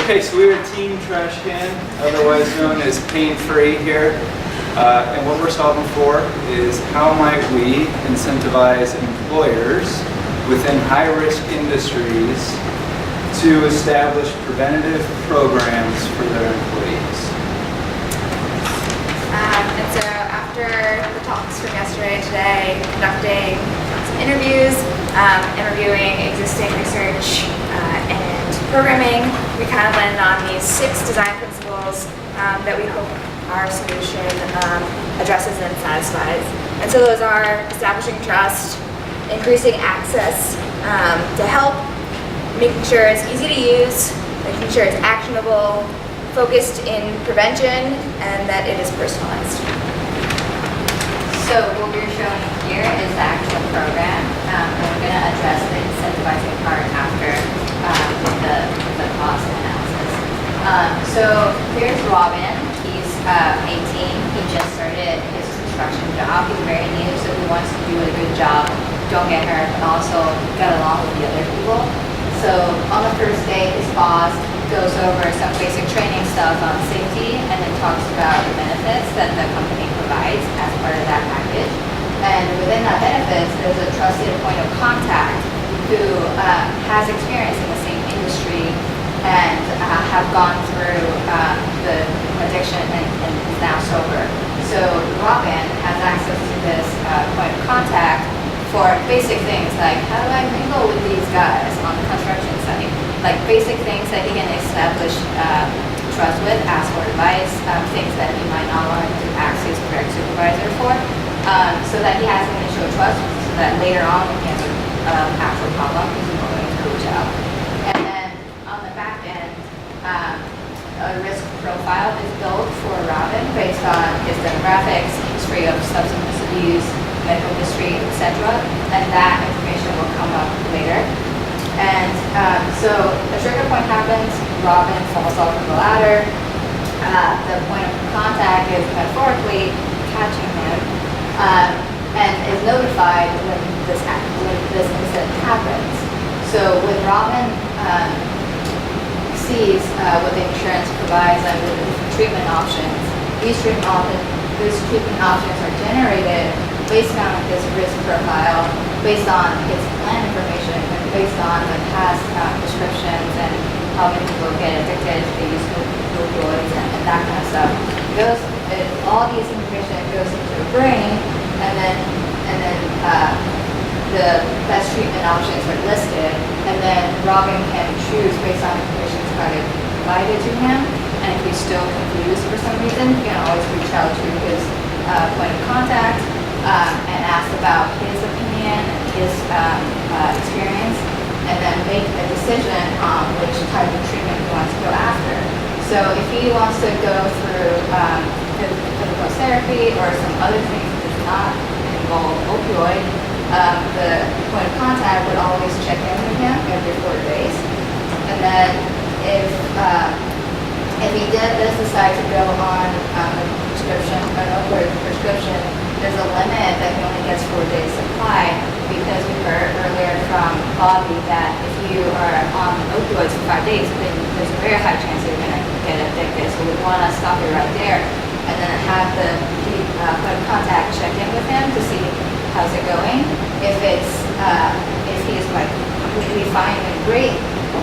Okay, so we're Team Trash Can, otherwise known as Pain Free here. And what we're solving for is how might we incentivize employers within high-risk industries to establish preventative programs for their employees. And so after the talks from yesterday, today, conducting some interviews, interviewing existing research and programming, we kind of landed on these 6 design principles that we hope our solution addresses and satisfies. And so those are establishing trust, increasing access to help, making sure it's easy to use, making sure it's actionable, focused in prevention, and that it is personalized. So what we're showing here is the actual program, and we're going to address the incentivizing part after the cost analysis. So here's Robin. He's 18. He just started his construction job. He's very new, so he wants to do a good job, don't get hurt, but also get along with the other people. So on the first day, his boss goes over some basic training stuff on safety and then talks about the benefits that the company provides as part of that package. And within that benefits, there's a trusted point of contact who has experience in the same industry and have gone through the addiction and is now sober. So Robin has access to this point of contact for basic things like how do I mingle with these guys on the construction site? Like basic things that he can establish trust with, ask for advice, things that he might not want to ask his direct supervisor for, so that he has an initial trust, so that later on when he has an actual problem, he's going to reach out. And then on the back end, a risk profile is built for Robin based on his demographics, history of substance abuse, medical history, etc. And that information will come up later. And so a trigger point happens, Robin falls off of the ladder, the point of contact is metaphorically catching him, and is notified when this incident happens. So when Robin sees what the insurance provides and the treatment options, these treatment options are generated based on his risk profile, based on his plan information, and based on the past prescriptions and how many people get addicted to the use of opioids and that kind of stuff. All these information goes into the brain, and then the best treatment options are listed, and then Robin can choose based on information provided to him. And if he's still confused for some reason, he can always reach out to his point of contact and ask about his opinion and his experience, and then make a decision on which type of treatment he wants to go after. So if he wants to go through physical therapy or some other things that does not involve opioid, the point of contact would always check in with him every 4 days. And then if he does decide to go on a prescription, an opioid prescription, there's a limit that he only gets 4 days supply, because we heard earlier from Bobby that if you are on opioids for 5 days, then there's a very high chance you're going to get addicted. So we want to stop it right there, and then have the point of contact check in with him to see how's it going. If he's like completely fine and great,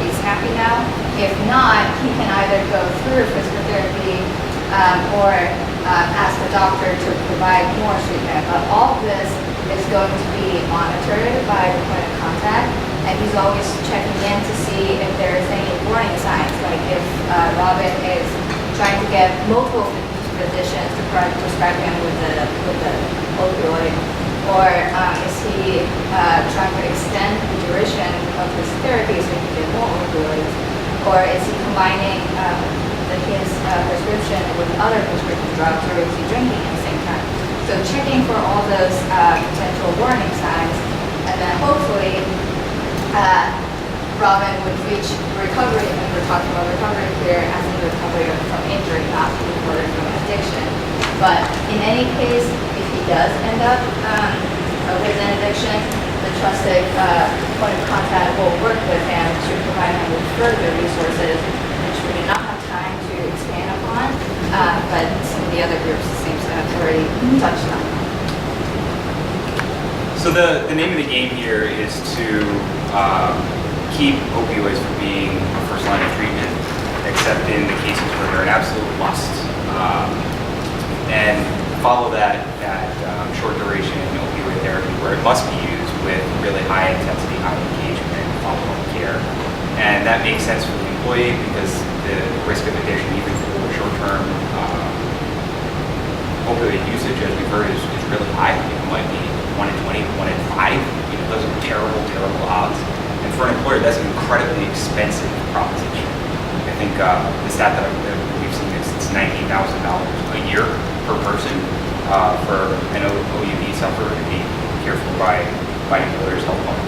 he's happy now. If not, he can either go through physical therapy or ask the doctor to provide more treatment. But all of this is going to be monitored by the point of contact, and he's always checking in to see if there's any warning signs, like if Robin is trying to get multiple physicians to prescribe him with the opioid, or is he trying to extend the duration of his therapy so he can get more opioids, or is he combining his prescription with other prescription drugs, or is he drinking at the same time? So checking for all those potential warning signs, and then hopefully Robin would reach recovery, and we're talking about recovery here as in recovery from injury, not recovery from addiction. But in any case, if he does end up with an addiction, the trusted point of contact will work with him to provide him with further resources and treatment the other groups seems to have already touched on. So the name of the game here is to keep opioids from being a first line of treatment, except in the cases where they're an absolute must, and follow that short duration opioid therapy where it must be used with really high intensity, high engagement, follow-up care. And that makes sense for the employee because the risk of addiction, even for short-term opioid usage, as we've heard, is really high. It might be 1 in 20, 1 in 5. Those are terrible, terrible odds. And for an employer, that's an incredibly expensive proposition. I think the stat that we've seen is it's $19,000 a year per person for an OUD sufferer to be cared for by employers' health plan.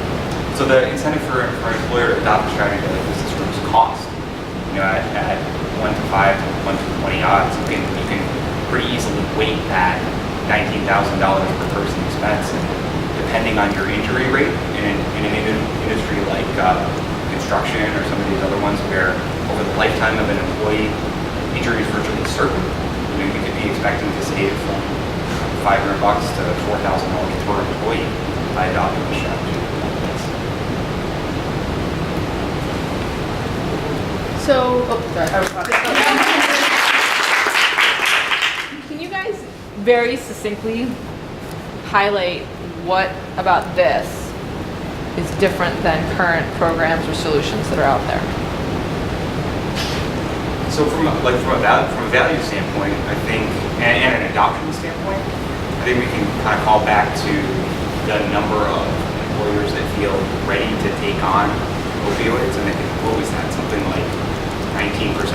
So the incentive for an employer to adopt a strategy like this is reduce cost. At 1 to 5 to 1 to 20 odds, you can pretty easily weight that $19,000 per person expense. And depending on your injury rate in an industry like construction or some of these other ones where over the lifetime of an employee, injury is virtually certain. You could be expecting to save from $500 to $4,000 per employee by adopting a strategy like this. So, can you guys very succinctly highlight what about this is different than current programs or solutions that are out there? So from a value standpoint, I think, and an adoption standpoint, I think we can kind of call back to the number of employers that feel ready to take on opioids, and I think what was that, something like 19%, 20%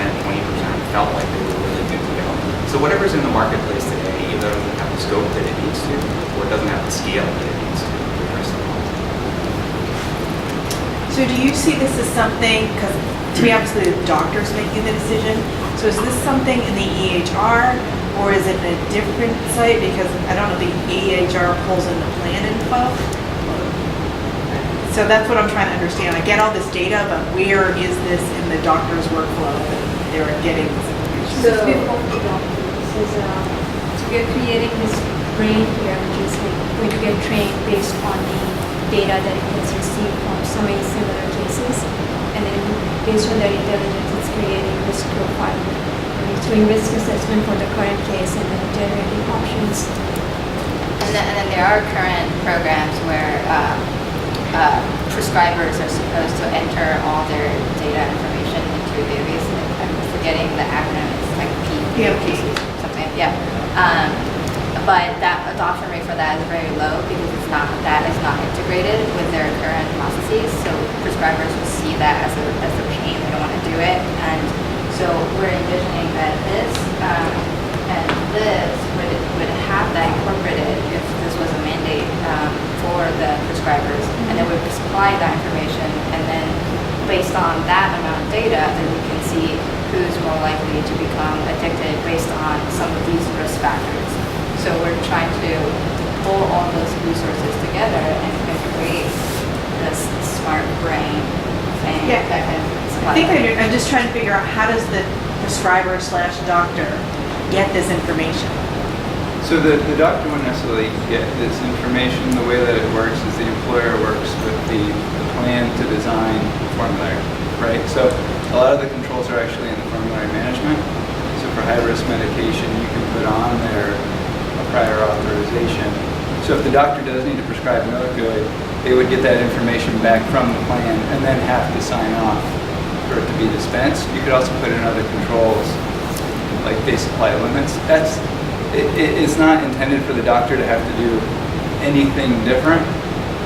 felt like they were really good to go. So whatever's in the marketplace today either doesn't have the scope that it needs to, or it doesn't have the scale that it needs to address the problem. So do you see this as something, because to me obviously the doctor's making the decision, so is this something in the EHR or is it in a different site? Because I don't know, the EHR pulls in the plan info. So that's what I'm trying to understand. I get all this data, but where is this in the doctor's workflow that they're getting this information? So before the doctor, this is so we are creating this brain here, which is like going to get trained based on the data that it has received from so many similar cases, and then based on their intelligence, it's creating risk profile. And it's doing risk assessment for the current case and then generating options. And then there are current programs where prescribers are supposed to enter all their data information into a database. I'm forgetting the acronym. It's like PMP, something. Yeah. But that adoption rate for that is very low because that is not integrated with their current processes. So prescribers will see that as a pain. They don't want to do it. And so we're envisioning that this and this would have that incorporated if this was a mandate for the prescribers, and then we would supply that information, and then based on that amount of data, then we can see who's more likely to become addicted based on some of these risk factors. So we're trying to pull all those resources together and create this smart brain thing that can supply. I'm just trying to figure out how does the prescriber/doctor get this information? So the doctor wouldn't necessarily get this information. The way that it works is the employer works with the plan to design the formulary, right? So a lot of the controls are actually in the formulary management. So for high-risk medication, you can put on there a prior authorization. So if the doctor does need to prescribe an opioid, they would get that information back from the plan and then have to sign off for it to be dispensed. You could also put in other controls like day supply limits. It's not intended for the doctor to have to do anything different.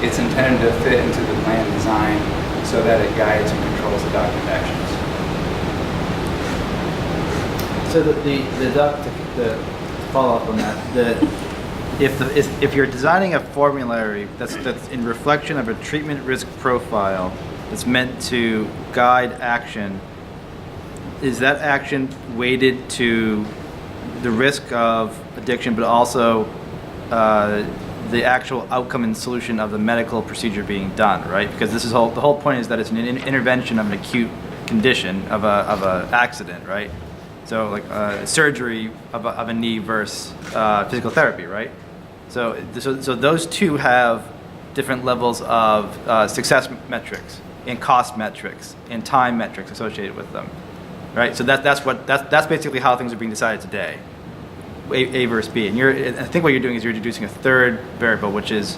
It's intended to fit into the plan design so that it guides and controls the doctor's actions. So the follow up on that, if you're designing a formulary that's in reflection of a treatment risk profile that's meant to guide action, is that action weighted to the risk of addiction, but also the actual outcome and solution of the medical procedure being done, right? Because the whole point is that it's an intervention of an acute condition of a accident, right? So like surgery of a knee versus physical therapy, right? So those two have different levels of success metrics and cost metrics and time metrics associated with them, right? So that's basically how things are being decided today, A versus B. And I think what you're doing is you're introducing a third variable, which is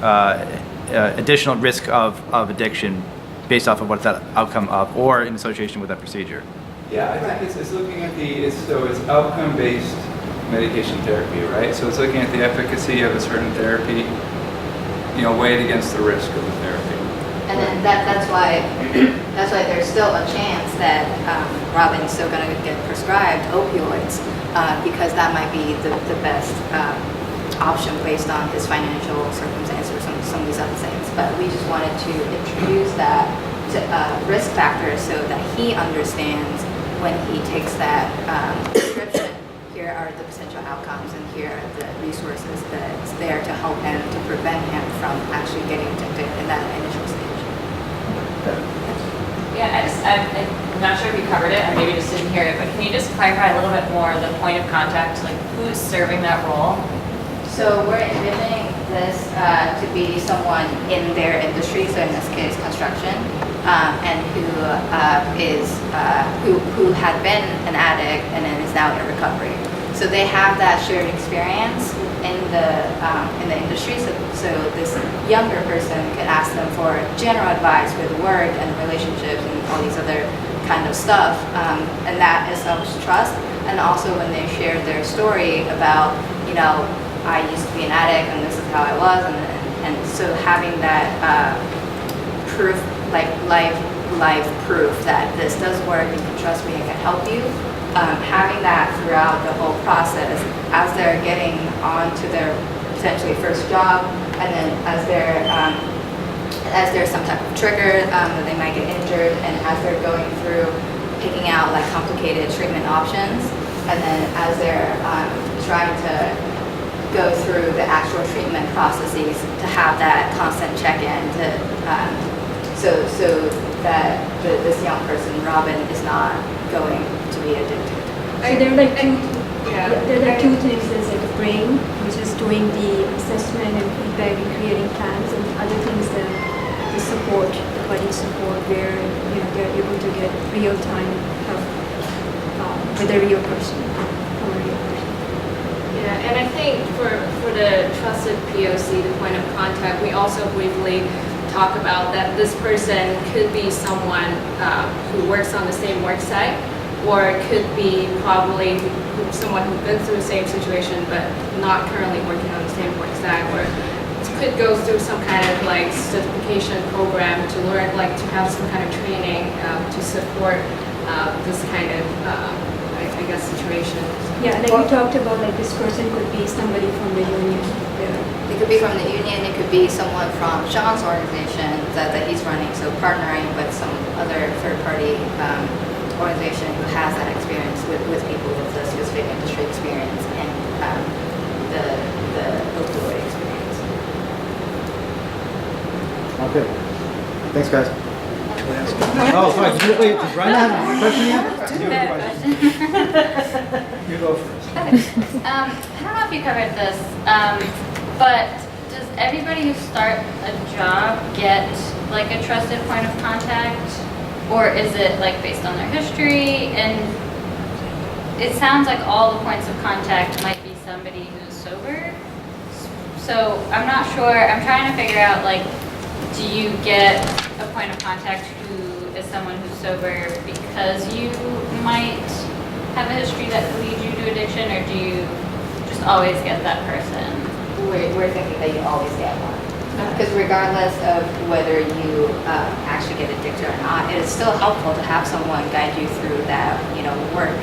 additional risk of addiction based off of what's that outcome of, or in association with that procedure. Yeah, I think it's looking at it's outcome-based medication therapy, right? So it's looking at the efficacy of a certain therapy, weighed against the risk of the therapy. And then that's why there's still a chance that Robin's still going to get prescribed opioids because that might be the best option based on his financial circumstances or some of these other things. But we just wanted to introduce that to risk factors so that he understands when he takes that prescription, here are the potential outcomes and here are the resources that's there to help him to prevent him from actually getting addicted in that initial stage. Yeah, I'm not sure if you covered it, or maybe just didn't hear it, but can you just clarify a little bit more the point of contact, like who's serving that role? So we're envisioning this to be someone in their industry, so in this case construction, and who had been an addict and then is now in recovery. So they have that shared experience in the industry. So this younger person could ask them for general advice with work and relationships and all these other kind of stuff, and that establishes trust. And also when they shared their story about, I used to be an addict and this is how I was, and so having that proof, like live proof that this does work, you can trust me, I can help you. Having that throughout the whole process as they're getting on to their potentially first job, and then as there's some type of trigger that they might get injured, and as they're going through picking out like complicated treatment options, and then as they're trying to go through the actual treatment processes, to have that constant check-in so that this young person, Robin, is not going to be addicted. So there are like two things. There's like the brain, which is doing the assessment and feedback and creating plans, and other things the support, the buddy support, where they're able to get real-time help with a real person, from a real person. Yeah, and I think for the trusted POC, the point of contact, we also briefly talk about that this person could be someone who works on the same work site, or it could be probably someone who's been through the same situation but not currently working on the same work site, or could go through some kind of like certification program to learn, like to have some kind of training to support this kind of I guess situation. Yeah, like we talked about, like this person could be somebody from the union. It could be from the union, it could be someone from Sean's organization that he's running, so partnering with some other third-party organization who has that experience with people with the specific industry experience and the opioid experience. Okay. Thanks, guys. Oh, sorry. Did Ryan have a question yet? You go first. I don't know if you covered this, but does everybody who start a job get like a trusted point of contact? Or is it like based on their history? And it sounds like all the points of contact might be somebody who's sober. So I'm not sure, I'm trying to figure out, like, do you get a point of contact who is someone who's sober because you might have a history that leads you to addiction, or do you just always get that person? We're thinking that you always get one. Because regardless of whether you actually get addicted or not, it is still helpful to have someone guide you through that, work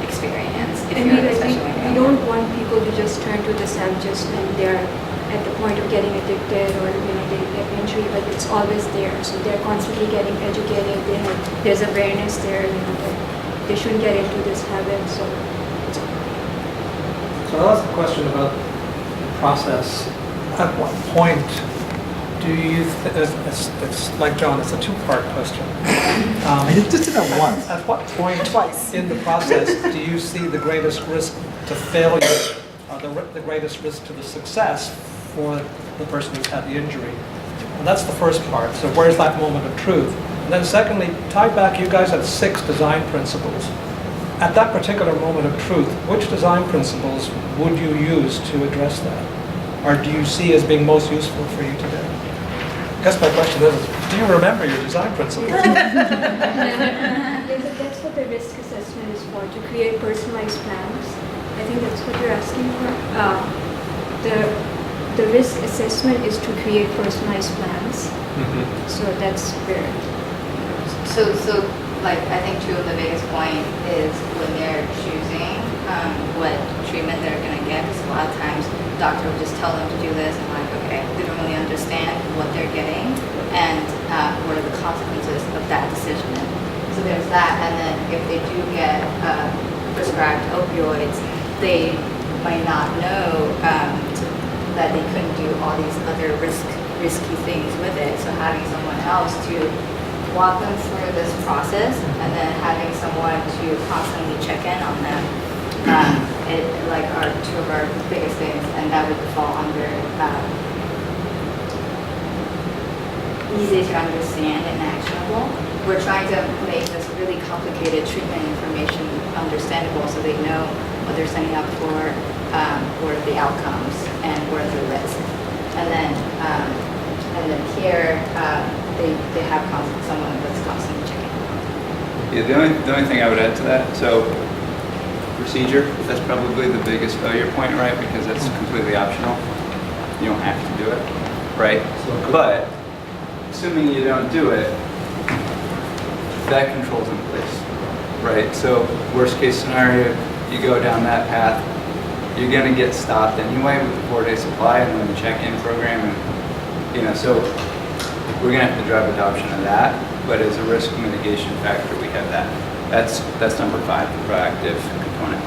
experience. We don't want people to just turn to this app just when they're at the point of getting addicted or they get injury, but it's always there. So they're constantly getting educated. There's awareness there, that they shouldn't get into this habit. So I'll ask a question about the process. At what point do you, it's like John, it's a two-part question. I just did that once. At what point Twice. in the process do you see the greatest risk to failure, or the greatest risk to the success for the person who's had the injury? And that's the first part. So where's that moment of truth? And then secondly, tied back, you guys had 6 design principles. At that particular moment of truth, which design principles would you use to address that? Or do you see as being most useful for you today? I guess my question is, do you remember your design principles? That's what the risk assessment is for, to create personalized plans. I think that's what you're asking for. The risk assessment is to create personalized plans. So that's where. So like, I think two of the biggest point is when they're choosing what treatment they're gonna get, because a lot of times doctor will just tell them to do this, and like, okay, they don't really understand what they're getting and what are the consequences of that decision. So there's that, and then if they do get prescribed opioids, they might not know that they couldn't do all these other risky things with it. So having someone else to walk them through this process, and then having someone to constantly check in on them, it like are two of our biggest things, and that would fall under easy to understand and actionable. We're trying to make this really complicated treatment information understandable, so they know what they're signing up for, what are the outcomes, and what are the risks. And then here, they have someone that's constantly checking. Yeah, the only thing I would add to that, so procedure, that's probably the biggest failure point, right? Because it's completely optional. You don't have to do it, right? But assuming you don't do it, that control's in place, right? So worst case scenario, you go down that path, you're gonna get stopped anyway with the 4-day supply and then the check-in program, and so we're gonna have to drive adoption of that. But as a risk mitigation factor, we have that. That's number 5, the proactive component.